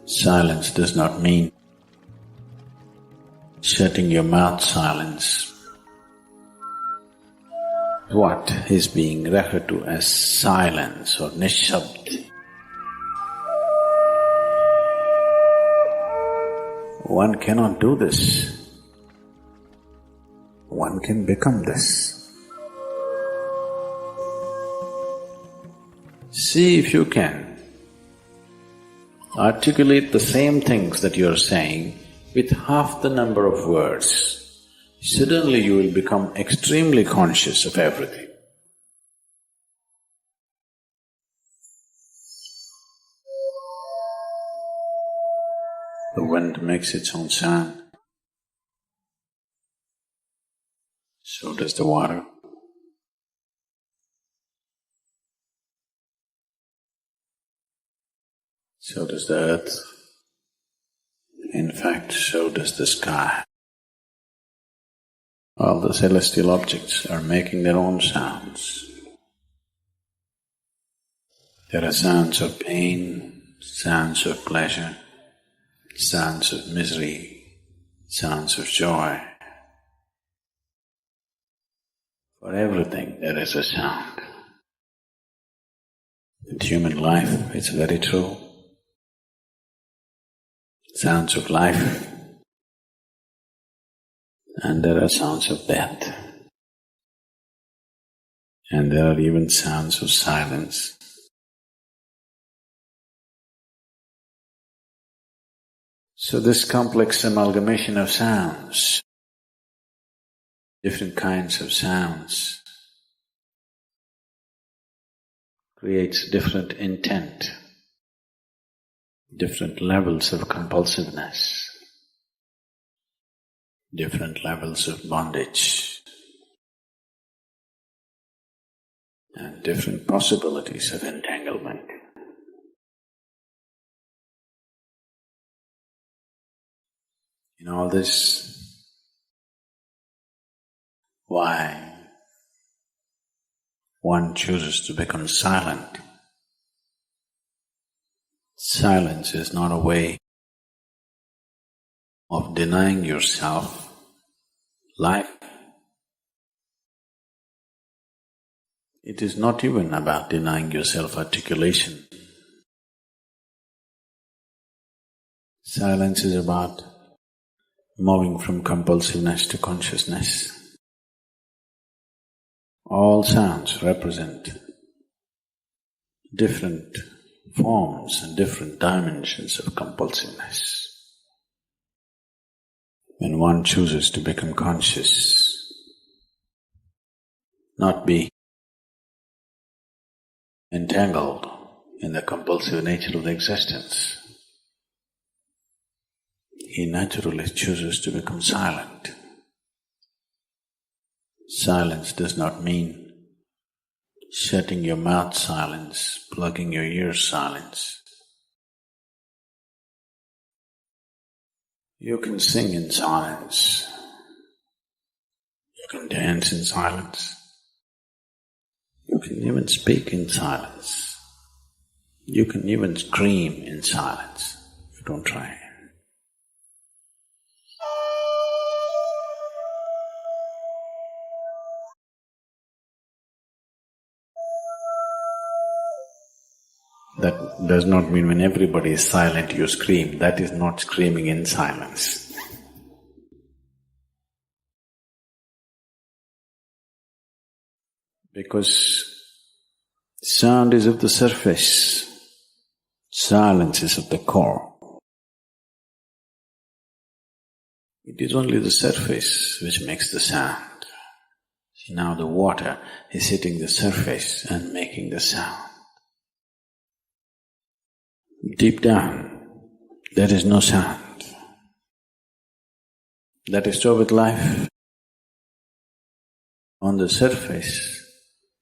Silence does not mean shutting your mouth silence. What is being referred to as silence or nishabd? One cannot do this. One can become this. See if you can articulate the same things that you're saying with half the number of words. Suddenly you will become extremely conscious of everything. The wind makes its own sound. So does the water. So does the earth. In fact, so does the sky. All the celestial objects are making their own sounds. There are sounds of pain, sounds of pleasure, sounds of misery, sounds of joy. For everything there is a sound. In human life, it's very true. Sounds of life, and there are sounds of death, and there are even sounds of silence. So this complex amalgamation of sounds, different kinds of sounds, creates different intent, different levels of compulsiveness, different levels of bondage, and different possibilities of entanglement. In all this, why one chooses to become silent? Silence is not a way of denying yourself life. It is not even about denying yourself articulation. Silence is about moving from compulsiveness to consciousness. All sounds represent different forms and different dimensions of compulsiveness. When one chooses to become conscious, not be entangled in the compulsive nature of the existence, he naturally chooses to become silent. Silence does not mean shutting your mouth silence, plugging your ears silence. You can sing in silence. You can dance in silence. You can even speak in silence. You can even scream in silence. You don't try. That does not mean when everybody is silent you scream. That is not screaming in silence. Because sound is of the surface, silence is of the core. It is only the surface which makes the sound. See, now the water is hitting the surface and making the sound. Deep down, there is no sound. That is so with life. On the surface,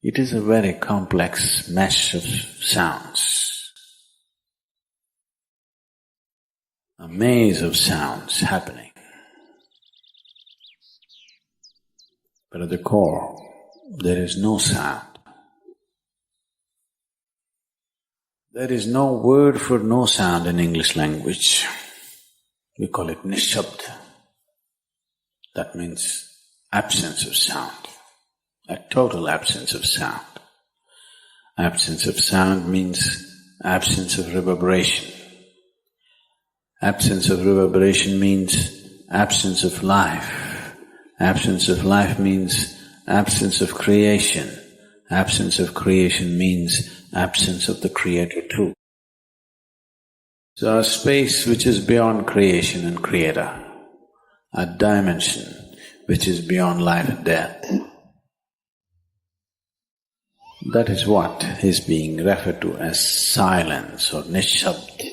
it is a very complex mesh of sounds, a maze of sounds happening. But at the core, there is no sound. There is no word for no sound in English language. We call it nishabd. That means absence of sound, a total absence of sound. Absence of sound means absence of reverberation. Absence of reverberation means absence of life. Absence of life means absence of creation. Absence of creation means absence of the Creator too. So a space which is beyond creation and Creator, a dimension which is beyond life and death, that is what is being referred to as silence or nishabd.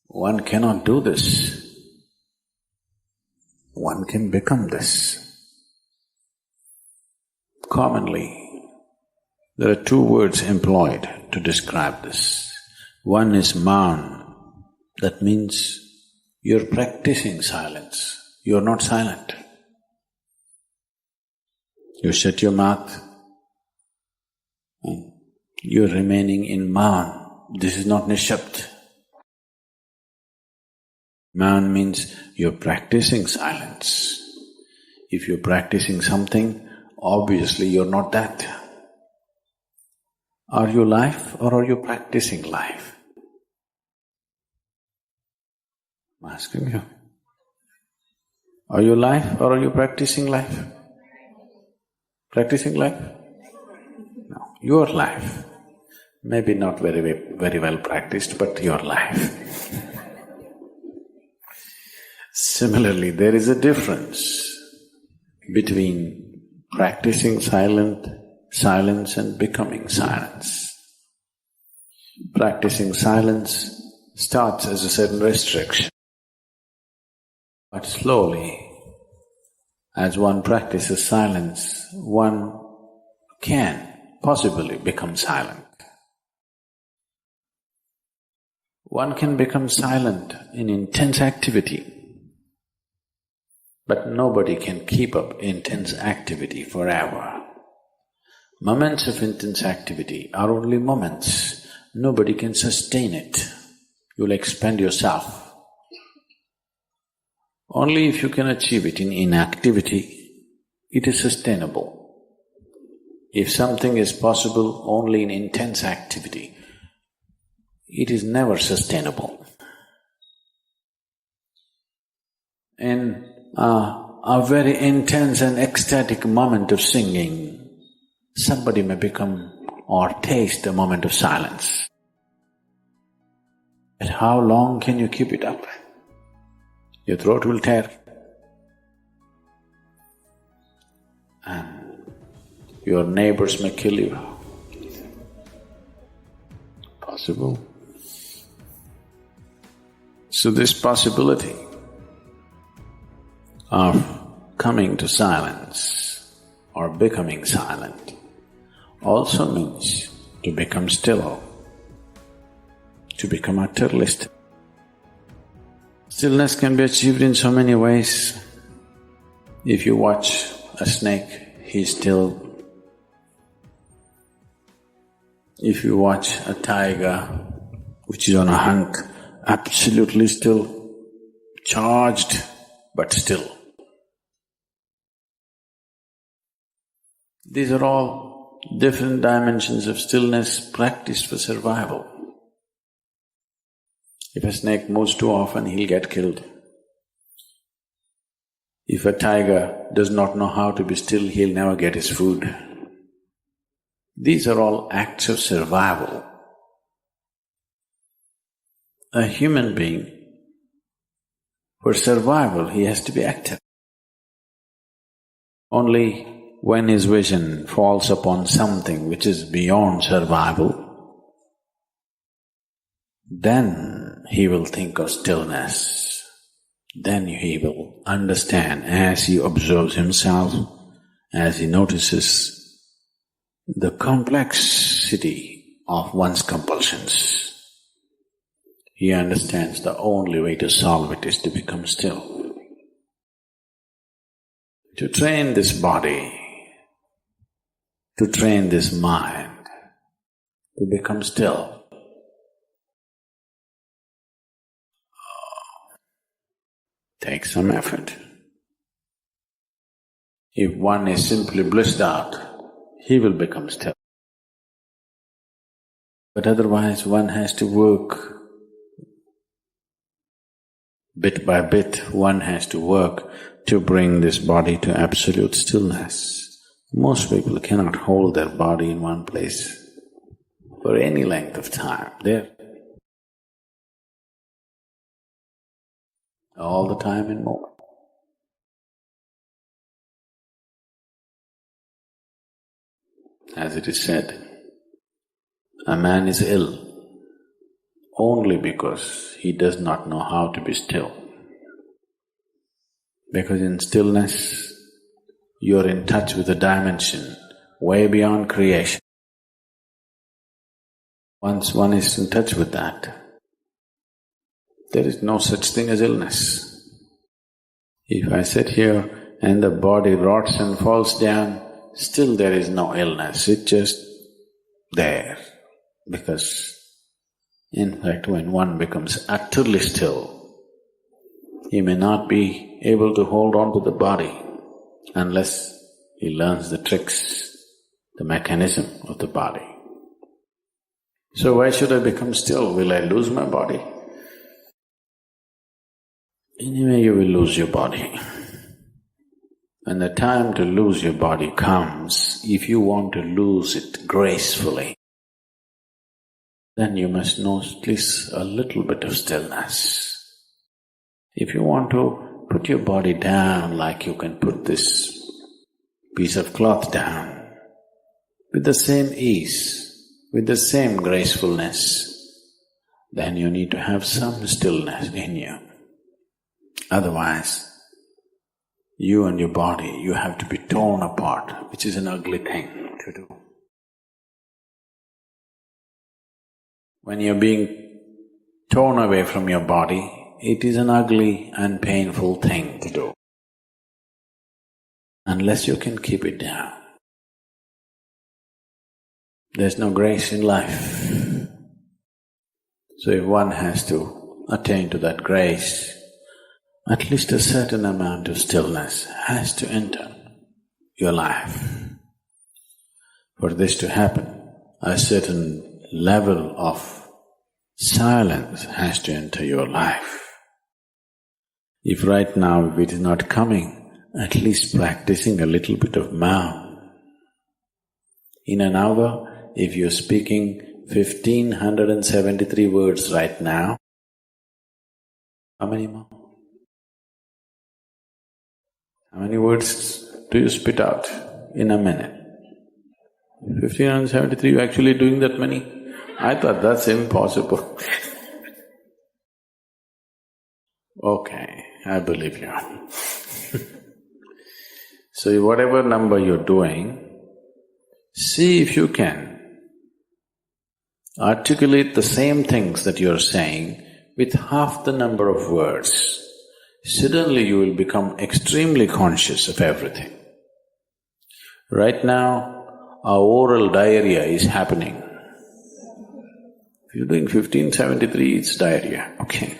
One cannot do this. One can become this. Commonly, there are two words employed to describe this. One is maun, that means you're practicing silence, you're not silent. You shut your mouth and you're remaining in maun. This is not nishabd. Maun means you're practicing silence. If you're practicing something, obviously you're not that. Are you life or are you practicing life? I'm asking you. Are you life or are you practicing life? Practicing life? No, your life. Maybe not very well practiced, but your life. Similarly, there is a difference between practicing silence and becoming silence. Practicing silence starts as a certain restriction, but slowly, as one practices silence, one can possibly become silent. One can become silent in intense activity, but nobody can keep up intense activity forever. Moments of intense activity are only moments. Nobody can sustain it. You'll expend yourself. Only if you can achieve it in inactivity, it is sustainable. If something is possible only in intense activity, it is never sustainable. In a very intense and ecstatic moment of singing, somebody may become or taste a moment of silence. But how long can you keep it up? Your throat will tear. And your neighbors may kill you. Possible. So this possibility of coming to silence or becoming silent also means to become still, to become utterly still. Stillness can be achieved in so many ways. If you watch a snake, he's still. If you watch a tiger which is on a hunt, absolutely still, charged but still. These are all different dimensions of stillness practiced for survival. If a snake moves too often, he'll get killed. If a tiger does not know how to be still, he'll never get his food. These are all acts of survival. A human being, for survival, he has to be active. Only when his vision falls upon something which is beyond survival, then he will think of stillness. Then he will understand as he observes himself, as he notices the complexity of one's compulsions. He understands the only way to solve it is to become still. to train this body, to train this mind, to become still. Takes some effort. If one is simply blissed out, he will become still. But otherwise one has to work. Bit by bit, one has to work to bring this body to absolute stillness. Most people cannot hold their body in one place for any length of time. They're all the time in movement. As it is said, a man is ill only because he does not know how to be still. Because in stillness, you're in touch with a dimension way beyond creation. Once one is in touch with that, there is no such thing as illness. If I sit here and the body rots and falls down, still there is no illness, it's just there. Because in fact, when one becomes utterly still, he may not be able to hold on to the body unless he learns the tricks, the mechanism of the body. So why should I become still? Will I lose my body? Anyway, you will lose your body. When the time to lose your body comes, if you want to lose it gracefully, then you must know at least a little bit of stillness. If you want to put your body down like you can put this piece of cloth down, with the same ease, with the same gracefulness, then you need to have some stillness in you. Otherwise, you and your body, you have to be torn apart, which is an ugly thing to do. When you're being torn away from your body, it is an ugly and painful thing to do, unless you can keep it down. There's no grace in life. So if one has to attain to that grace, at least a certain amount of stillness has to enter your life. For this to happen, a certain level of silence has to enter your life. If right now it is not coming, at least practicing a little bit of Maum. In an hour, if you're speaking 1,573 words right now, how many more? How many words do you spit out in a minute? 1,573, you're actually doing that many? I thought that's impossible. Okay, I believe you. So whatever number you're doing, see if you can articulate the same things that you're saying with half the number of words. Suddenly you will become extremely conscious of everything. Right now, our oral diarrhea is happening. If you're doing 1573, it's diarrhea, okay.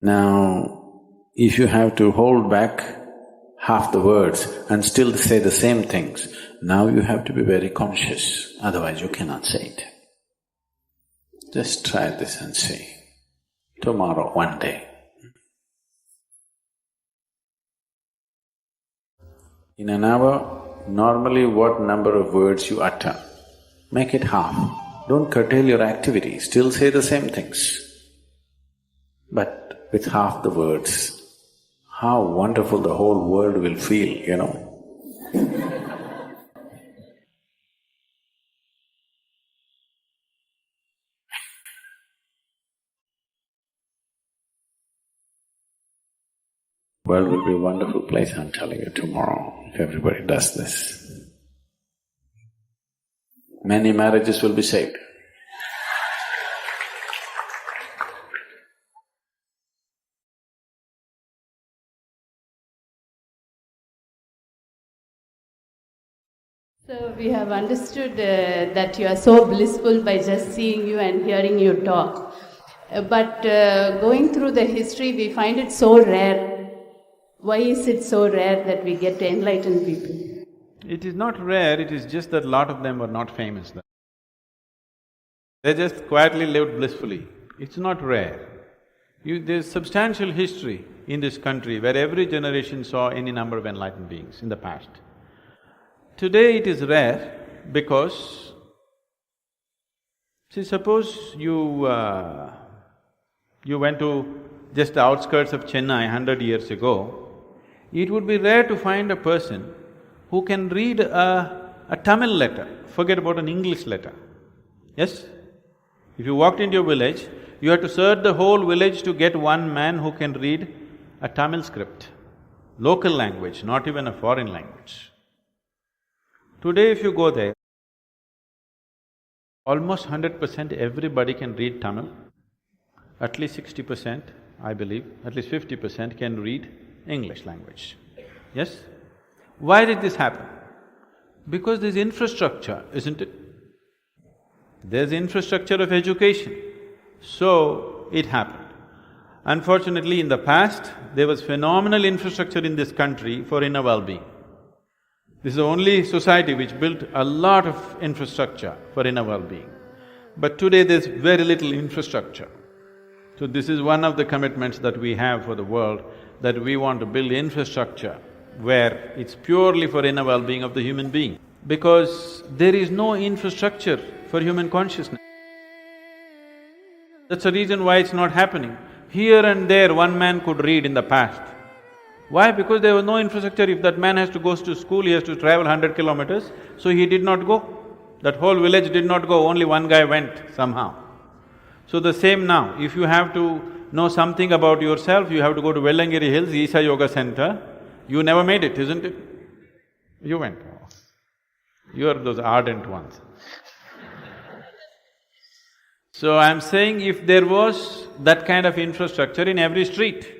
Now, if you have to hold back half the words and still say the same things, now you have to be very conscious, otherwise you cannot say it. Just try this and see. Tomorrow, one day. In an hour, normally what number of words you utter, make it half. Don't curtail your activity, still say the same things. But with half the words, how wonderful the whole world will feel, you know. World will be a wonderful place, I'm telling you, tomorrow, if everybody does this. Many marriages will be saved. So we have understood that you are so blissful by just seeing you and hearing you talk. But going through the history, we find it so rare. Why is it so rare that we get to enlighten people? It is not rare, it is just that a lot of them were not famous then. They just quietly lived blissfully. It's not rare. There's substantial history in this country where every generation saw any number of enlightened beings in the past. Today it is rare because, see, suppose you went to just the outskirts of Chennai 100 years ago, it would be rare to find a person who can read a Tamil letter, forget about an English letter. Yes? If you walked into your village, you had to search the whole village to get one man who can read a Tamil script, local language, not even a foreign language. Today if you go there, almost 100% everybody can read Tamil, at least 60%, I believe, at least 50% can read English language. Yes? Why did this happen? Because there's infrastructure, isn't it? There's infrastructure of education, so it happened. Unfortunately, in the past, there was phenomenal infrastructure in this country for inner well-being. This is the only society which built a lot of infrastructure for inner well-being. But today there's very little infrastructure. So this is one of the commitments that we have for the world, that we want to build infrastructure where it's purely for inner well-being of the human being. Because there is no infrastructure for human consciousness. That's the reason why it's not happening. Here and there, one man could read in the past. Why? Because there was no infrastructure. If that man has to go to school, he has to travel 100 kilometers, so he did not go. That whole village did not go, only one guy went somehow. So the same now, if you have to know something about yourself, you have to go to Vellangiri Hills, Isha Yoga Center. You never made it, isn't it? You went. You are those ardent ones. So I'm saying if there was that kind of infrastructure in every street,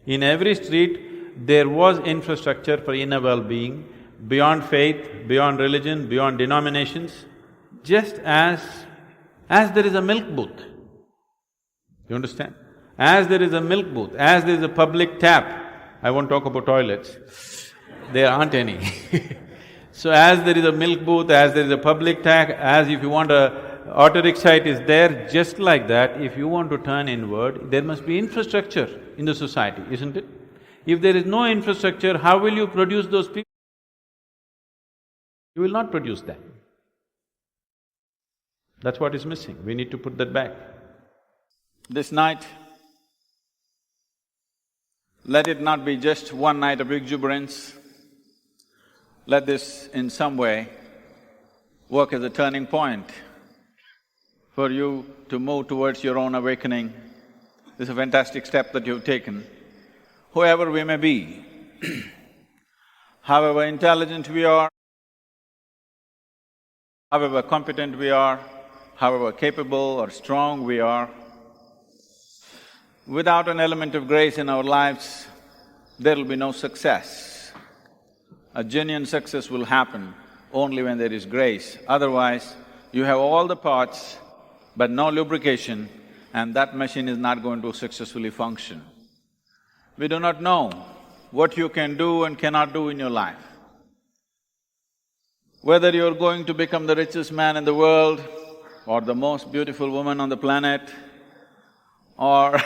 there was infrastructure for inner well-being, beyond faith, beyond religion, beyond denominations, just as there is a milk booth. You understand? As there is a milk booth, as there is a public tap, I won't talk about toilets, there aren't any. So as there is a milk booth, as there is a public tap, as if you want a auto rickshaw, it is there, just like that, if you want to turn inward, there must be infrastructure in the society, isn't it? If there is no infrastructure, how will you produce those people? You will not produce them. That's what is missing, we need to put that back. This night, let it not be just one night of exuberance. Let this in some way work as a turning point for you to move towards your own awakening. This is a fantastic step that you've taken. Whoever we may be, however intelligent we are, however competent we are, however capable or strong we are, without an element of grace in our lives, there will be no success. A genuine success will happen only when there is grace. Otherwise, you have all the parts but no lubrication, and that machine is not going to successfully function. We do not know what you can do and cannot do in your life. Whether you're going to become the richest man in the world, or the most beautiful woman on the planet, or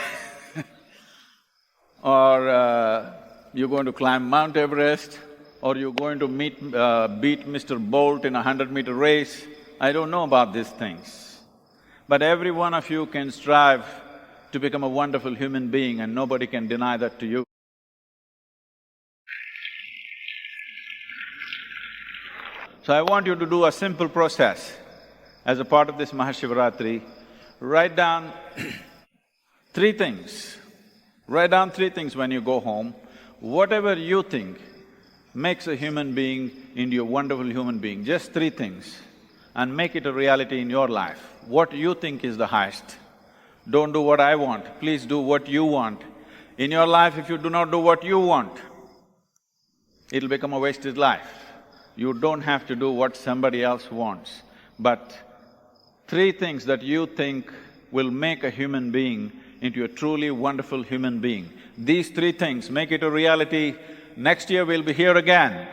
you're going to climb Mount Everest, or you're going to beat Mr. Bolt in a 100-meter race, I don't know about these things. But every one of you can strive to become a wonderful human being, and nobody can deny that to you. So I want you to do a simple process as a part of this Mahashivaratri. Write down three things. Write down three things when you go home. Whatever you think makes a human being into a wonderful human being, just three things, and make it a reality in your life. What you think is the highest. Don't do what I want, please do what you want. In your life, if you do not do what you want, it'll become a wasted life. You don't have to do what somebody else wants. But 3 things that you think will make a human being into a truly wonderful human being. These 3 things, make it a reality. Next year we'll be here again.